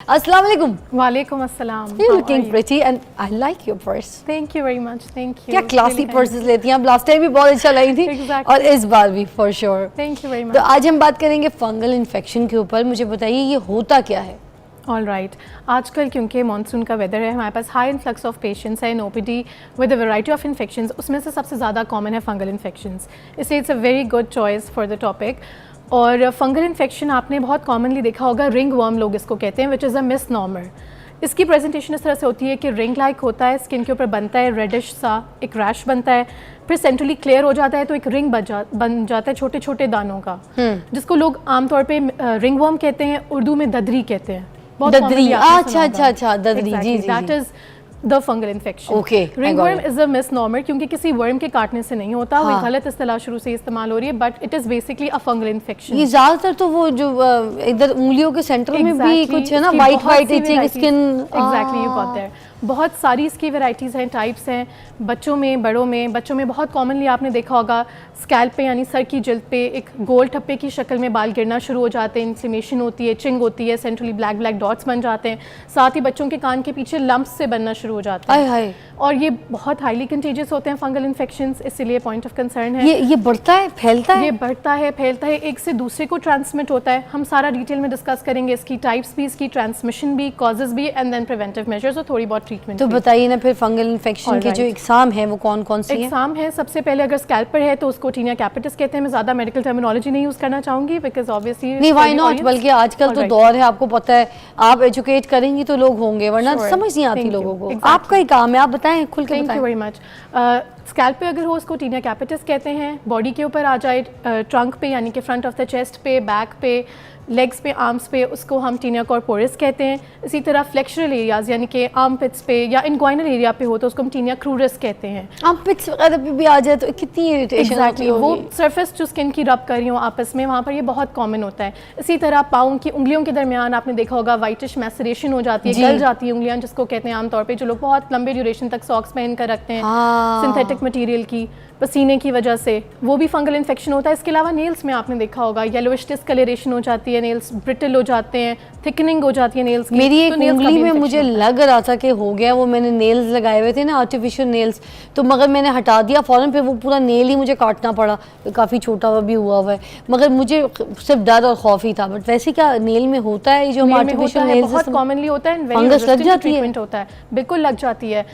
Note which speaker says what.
Speaker 1: अस्सलाम वालेकुम।
Speaker 2: वालेकुम अस्सलाम।
Speaker 1: You're looking pretty and I like your purse.
Speaker 2: Thank you very much. Thank you.
Speaker 1: क्या क्लासी पर्सेस लेती हैं आप? लास्ट टाइम भी बहुत अच्छा लाई थी
Speaker 2: Exactly.
Speaker 1: और इस बार भी for sure.
Speaker 2: Thank you very
Speaker 1: तो
Speaker 2: much.
Speaker 1: आज हम बात करेंगे फंगल इन्फेक्शन के ऊपर। मुझे बताइए ये होता क्या है?
Speaker 2: ऑल राइट, आजकल क्योंकि मानसून का वेदर है, हमारे पास हाई इन्फ्लक्स ऑफ पेशेंट्स है in OPD with a variety of infections. उसमें से सबसे ज़्यादा कॉमन है फंगल इन्फेक्शंस, इसलिए it's a very good choice for the topic. और फंगल इन्फेक्शन आपने बहुत कॉमनली देखा होगा, रिंग वर्म लोग इसको कहते हैं, विच इज़ अ मिसनॉमर। इसकी प्रेजेंटेशन इस तरह से होती है कि रिंग लाइक होता है, स्किन के ऊपर बनता है रेडिश सा एक रैश बनता है, फिर सेंट्रली क्लियर हो जाता है तो एक रिंग बन जाता है छोटे छोटे दानों का, जिसको लोग आमतौर पे रिंग वर्म कहते हैं, उर्दू में ददरी कहते हैं।
Speaker 1: ददरी, अच्छा ददरी, जी जी,
Speaker 2: that is the fungal infection.
Speaker 1: Okay,
Speaker 2: ringworm is a misnomer क्योंकि किसी वर्म के काटने से नहीं होता, वो गलत इस्तेलाह शुरू से इस्तेमाल हो रही है, but it is basically a fungal infection.
Speaker 1: ये ज्यादातर तो वो जो इधर उंगलियों के सेंटर में भी कुछ है ना, white itching skin.
Speaker 2: Exactly, you got there. बहुत सारी इसकी वैरायटीज़ हैं, टाइप्स हैं, बच्चों में, बड़ों में। बच्चों में बहुत कॉमनली आपने देखा होगा स्कैल्प पे यानी सर की जिल्द पे एक गोल ठप्पे की शक्ल में बाल गिरना शुरू हो जाते हैं, इन्फ्लेमेशन होती है, चिंग होती है, सेंट्रली ब्लैक ब्लैक डॉट्स बन जाते हैं, साथ ही बच्चों के कान के पीछे लम्प्स से बनना शुरू हो जाते हैं।
Speaker 1: हाय
Speaker 2: और ये बहुत हाईली कंटेजियस होते हैं फंगल इन्फेक्शंस, इसीलिए पॉइंट ऑफ कंसर्न है।
Speaker 1: ये बढ़ता है, फैलता है?
Speaker 2: ये बढ़ता है, फैलता है, एक से दूसरे को ट्रांसमिट होता है। हम सारा डिटेल में डिस्कस करेंगे, इसकी टाइप्स भी, इसकी ट्रांसमिशन भी, कॉजेज भी, एंड देन प्रिवेंटिव मेजर्स और थोड़ी बहुत ट्रीटमेंट।
Speaker 1: तो बताइए ना फिर फंगल इन्फेक्शन के जो एग्जाम है वो कौन कौन सी हैं?
Speaker 2: एग्जाम है, सबसे पहले अगर स्कैल्प पर है तो उसको टीनिया कैपिटस कहते हैं। मैं ज़्यादा मेडिकल टर्मिनोलॉजी नहीं यूज़ करना चाहूँगी बिकॉज ऑब्वियसली
Speaker 1: नहीं, व्हाई नॉट, बल्कि आजकल तो दौर है, आपको पता है, आप एजुकेट करेंगे तो लोग होंगे, वरना समझ नहीं आती लोगों को। आपका ही काम है, आप बताएं, खुल के बताएं।
Speaker 2: Thank you very much. Scalp पे अगर हो उसको टीनिया कैपिटस कहते हैं। बॉडी के ऊपर आ जाए, ट्रंक पे यानी कि फ्रंट ऑफ द चेस्ट पे, बैक पे, लेग्स पे, आर्म्स पे, उसको हम टीनिया कॉर्पोरिस कहते हैं। इसी तरह फ्लेक्शरल एरियाज यानी कि आर्म पिट्स पे या इनग्वाइनल एरिया पे हो तो उसको हम टीनिया क्रूरस कहते हैं।
Speaker 1: आर्म पिट्स वगैरह पे भी आ जाए तो कितनी इरिटेशन होती है।
Speaker 2: वो सरफेस जो स्किन की रब कर रही हो आपस में, वहाँ पर ये बहुत कॉमन होता है। इसी तरह पाँव की उंगलियों के दरमियान आपने देखा होगा वाइटिश मैसरेशन हो जाती है, गल जाती है उंगलियां, जिसको कहते हैं आमतौर पर जो लोग बहुत लंबे ड्यूरेशन तक सॉक्स पहन कर रखते हैं सिंथेटिक मटेरियल की, पसीने की वजह से, वो भी फंगल इन्फेक्शन होता है। इसके अलावा नेल्स में आपने देखा होगा येलोइश डिस्कलरेशन हो जाती है, नेल्स ब्रिटल हो जाते हैं, थिकनिंग हो जाती है नेल्स की।
Speaker 1: मेरी एक उंगली में मुझे लग रहा था कि हो गया, वो मैंने नेल्स लगाए हुए थे ना, आर्टिफिशियल नेल्स, तो मगर मैंने हटा दिया फौरन, फिर वो पूरा नेल ही मुझे काटना पड़ा, काफ़ी छोटा भी हुआ है, मगर मुझे सिर्फ डर और खौफ ही था। बट वैसे क्या नेल में होता है जो आर्टिफिशियल नेल्स?
Speaker 2: बहुत कॉमनली होता है,
Speaker 1: फंगस लग जाती है?
Speaker 2: होता है, बिल्कुल लग जाती है।